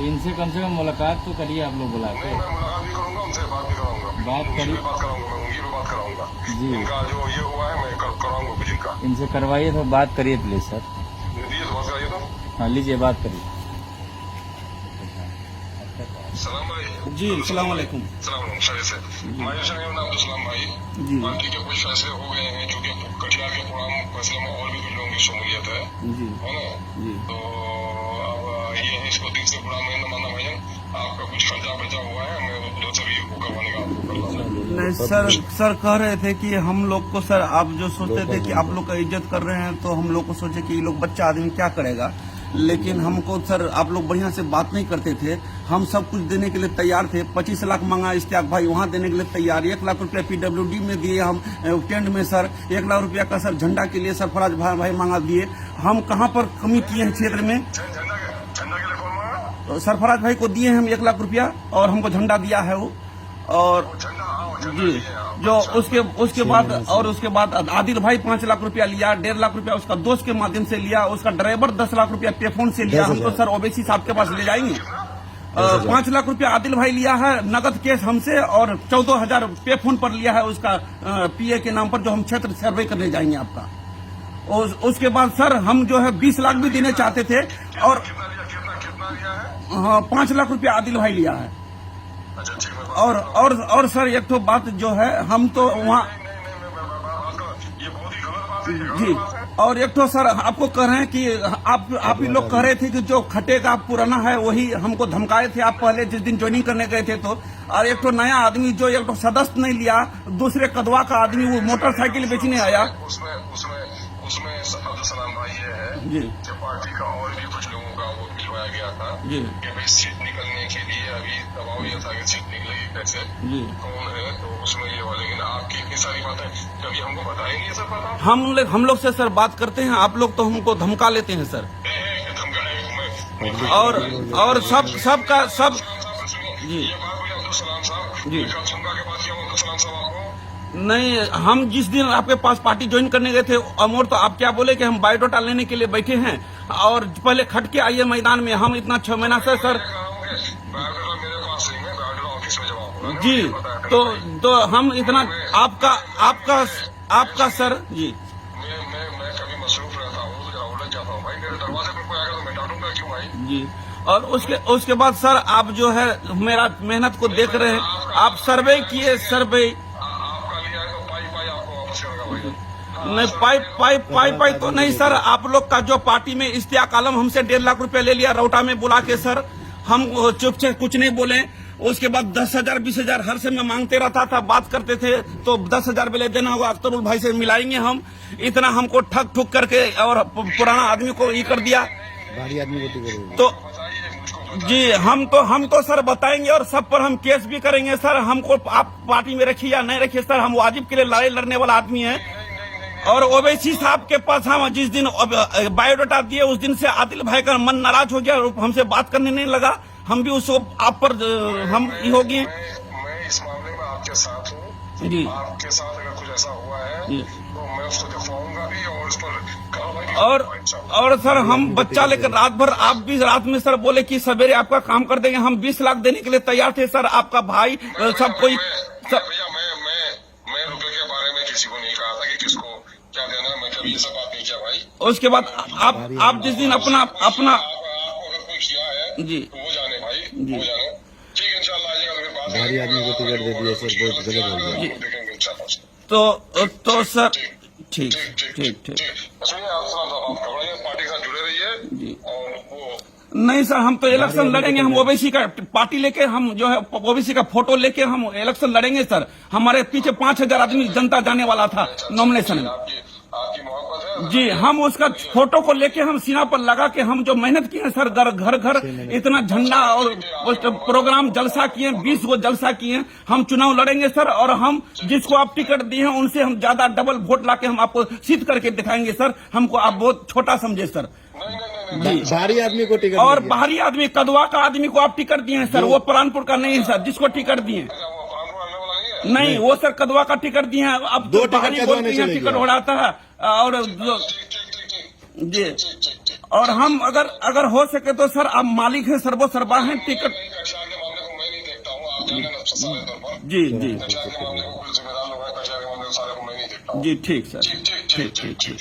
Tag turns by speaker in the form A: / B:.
A: तो इनसे कम से कम मुलाकात तो करिए आप लोग बुला के।
B: नहीं, मैं मुलाकात भी करूंगा, उनसे बात भी कराऊंगा,
A: बात करिए,
B: बात कराऊंगा, मैं उनकी भी बात कराऊंगा
A: जी।
B: इनका जो ये हुआ है मैं कराऊंगा कुछ इनका।
A: इनसे करवाइए तो बात करिए प्लीज सर।
B: दीजिए तो बात कराइए तो।
A: हाँ लीजिए बात करिए।
B: सलाम भाई।
C: जी अस्सलाम वालेकुम।
B: सलाम खैरियत से। मेरा नाम अब्दुल भाई।
C: जी
B: पार्टी के कुछ फैसले हो गए हैं जो कि कटिहार के प्रोग्राम फैसले में और भी कुछ लोगों की शमूलियत है
C: जी
B: ना।
C: जी
B: तो अब ये है, इसको दिल से बुरा मैं न मानना भाईजान। आपका कुछ खर्चा बचा हुआ है, मैं उधर से भी वो करवाने का आपको कर रहा
C: नहीं सर कह रहे थे कि हम लोग को सर आप जो सोचते थे कि आप लोग का इज्जत कर रहे हैं तो हम लोग को सोचे कि ये लोग बच्चा आदमी क्या करेगा, लेकिन हमको सर आप लोग बढ़िया से बात नहीं करते थे। हम सब कुछ देने के लिए तैयार थे। 25 लाख मांगा इश्तियाक भाई, वहाँ देने के लिए तैयार। 1 लाख रुपया PWD में दिए हम टेंट में सर। 1 लाख रुपया का सर झंडा के लिए सरफराज भाई मांगा दिए। हम कहाँ पर कमी किए हैं क्षेत्र में?
B: झंडा के लिए कौन मांगा?
C: तो सरफराज भाई को दिए हम 1 लाख रुपया और हमको झंडा दिया है वो। और जी जो उसके बाद आदिल भाई 5 लाख रुपया लिया। 1.5 लाख रुपया उसका दोस्त के माध्यम से लिया। उसका ड्राइवर 10 लाख रुपया पे फोन से लिया। हम तो सर ओवैसी साहब के पास ले जाएंगे। 5 लाख रुपया आदिल भाई लिया है नगद केस हमसे और 14,000 पे फोन पर लिया है उसका PA के नाम पर, जो हम क्षेत्र सर्वे करने जाएंगे आपका। और उसके बाद सर हम जो है 20 लाख भी देने चाहते थे और
B: कितना लिया है?
C: हाँ 5 लाख रुपया आदिल भाई लिया है।
B: अच्छा ठीक है।
C: और सर एक तो बात जो है हम तो वहाँ
B: ये बहुत ही गलत बात है, ये
C: जी।
B: गलत बात है।
C: और एक तो सर आपको कह रहे हैं कि आप ही लोग कह रहे थे कि जो खटेगा पुराना है वही हमको धमकाए थे आप पहले जिस दिन ज्वाइनिंग करने गए थे तो। और एक तो नया आदमी जो एक तो सदस्य नहीं लिया, दूसरे कदवा का आदमी वो मोटरसाइकिल बेचने आया।
B: उसमें अब्दुल भाई ये है
C: जी
B: कि पार्टी का और भी कुछ लोगों का वो भिजवाया गया था
C: जी
B: कि भाई सीट निकलने के लिए अभी दबाव ये था कि सीट निकलेगी कैसे,
C: जी।
B: कौन है, तो उसमें ये वाले। लेकिन आपकी इतनी सारी बातें कभी हमको बताएंगे ये सब पता?
C: हम लोग से सर बात करते हैं, आप लोग तो हमको धमका लेते हैं सर। और सबका सब जी
B: ये बात बोले अब्दुल सलाम साहब
C: जी।
B: झुमका के बात किया अब्दुल सलाम साहब आपको?
C: नहीं, हम जिस दिन आपके पास पार्टी ज्वाइन करने गए थे अमोर, तो आप क्या बोले कि हम बायोडाटा लेने के लिए बैठे हैं और पहले खट के आइए मैदान में। हम इतना 6 महीना से सर
B: बायोडाटा मेरे पास नहीं है, बायोडाटा ऑफिस में जमा होगा
C: जी। तो हम इतना आपका सर जी।
B: मैं कभी मसरूफ रहता हूँ तो जरा उलझ जाता हूँ भाई। मेरे दरवाजे पर कोई आएगा तो मैं डांटूंगा क्यों भाई?
C: जी और उसके बाद सर आप जो है मेरा मेहनत को देख रहे हैं, आप सर्वे किए सर्वे
B: आपका लिया है तो पाई आपको वापस करेगा भाई।
C: नहीं पाई तो नहीं सर। आप लोग का जो पार्टी में इश्तियाक आलम हमसे 1.5 लाख रुपया ले लिया रौटा में बुला के सर। हम चुप से कुछ नहीं बोले। उसके बाद 10,000 20,000 हर समय मांगते रहता था, बात करते थे तो 10,000 पहले देना होगा, अख्तरुल भाई से मिलाएंगे हम। इतना हमको ठग ठुक करके और पुराना आदमी को ये कर दिया।
D: भारी आदमी को
C: तो जी हम तो सर बताएंगे और सब पर हम केस भी करेंगे सर। हमको आप पार्टी में रखिए या नहीं रखिए सर, हम वाजिब के लिए लड़ाई लड़ने वाला आदमी है। और ओवैसी साहब के पास हम जिस दिन बायोडाटा दिए उस दिन से आदिल भाई का मन नाराज हो गया और हमसे बात करने नहीं लगा। हम भी उसको आप पर हम ये हो गए।
B: मैं इस मामले में आपके साथ हूँ
C: जी।
B: आपके साथ अगर कुछ ऐसा हुआ है
C: जी।
B: तो मैं उसको दिखवाऊंगा भी और उस पर कार्रवाई
C: और सर हम बच्चा लेकर रात भर, आप भी रात में सर बोले कि सवेरे आपका काम कर देंगे। हम 20 लाख देने के लिए तैयार थे सर। आपका भाई सब कोई
B: भैया मैं रुपए के बारे में किसी को नहीं कहा था कि किसको क्या देना है। मैं कभी ये सब बात नहीं किया भाई।
C: उसके बाद आप जिस दिन अपना
B: आपको अगर कोई किया है
C: जी
B: तो वो जाने भाई,
C: जी।
B: वो जाने। ठीक है इंशाल्लाह आइएगा तो फिर बात
D: भारी आदमी को टिकट दे दिया सर, बहुत गलत हो गया।
B: देखेंगे इंशाल्लाह।
C: तो सर ठीक।
B: सुनिए आप घबराइए, पार्टी के साथ जुड़े रहिए
C: जी।
B: और वो
C: नहीं सर, हम तो इलेक्शन लड़ेंगे। हम ओबीसी का पार्टी लेके, हम जो है ओबीसी का फोटो लेके हम इलेक्शन लड़ेंगे सर। हमारे पीछे 5,000 आदमी जनता जाने वाला था नॉमिनेशन में।
B: आपकी मोहब्बत है
C: जी हम उसका फोटो को लेके हम सीना पर लगा के हम जो मेहनत किए हैं सर, घर घर इतना झंडा और प्रोग्राम जलसा किए, 20 गो जलसा किए। हम चुनाव लड़ेंगे सर और हम जिसको आप टिकट दिए हैं उनसे हम ज्यादा डबल वोट लाके हम आपको सिद्ध करके दिखाएंगे सर। हमको आप बहुत छोटा समझे सर।
D: भारी आदमी को टिकट
C: और बाहरी आदमी कदवा का आदमी को आप टिकट दिए हैं सर, वो प्राणपुर का नहीं है सर जिसको टिकट दिए। नहीं वो सर कदवा का टिकट दिए हैं। अब
D: 2
C: बाहरी
D: टिकट
C: बोलते हैं टिकट उड़ाता है और जी।
B: ठीक।
C: और हम अगर हो सके तो सर आप मालिक हैं, सर्वो सर्वा हैं, टिकट।
B: नहीं, कटिहार के मामले को मैं नहीं देखता हूँ, आप जाने ना सारे तौर पर।
C: जी जी
B: कटिहार के मामले को कुछ जिम्मेदार लोग हैं, कटिहार के मामले को सारे को मैं नहीं देखता हूँ।
C: जी ठीक सर,
B: ठीक।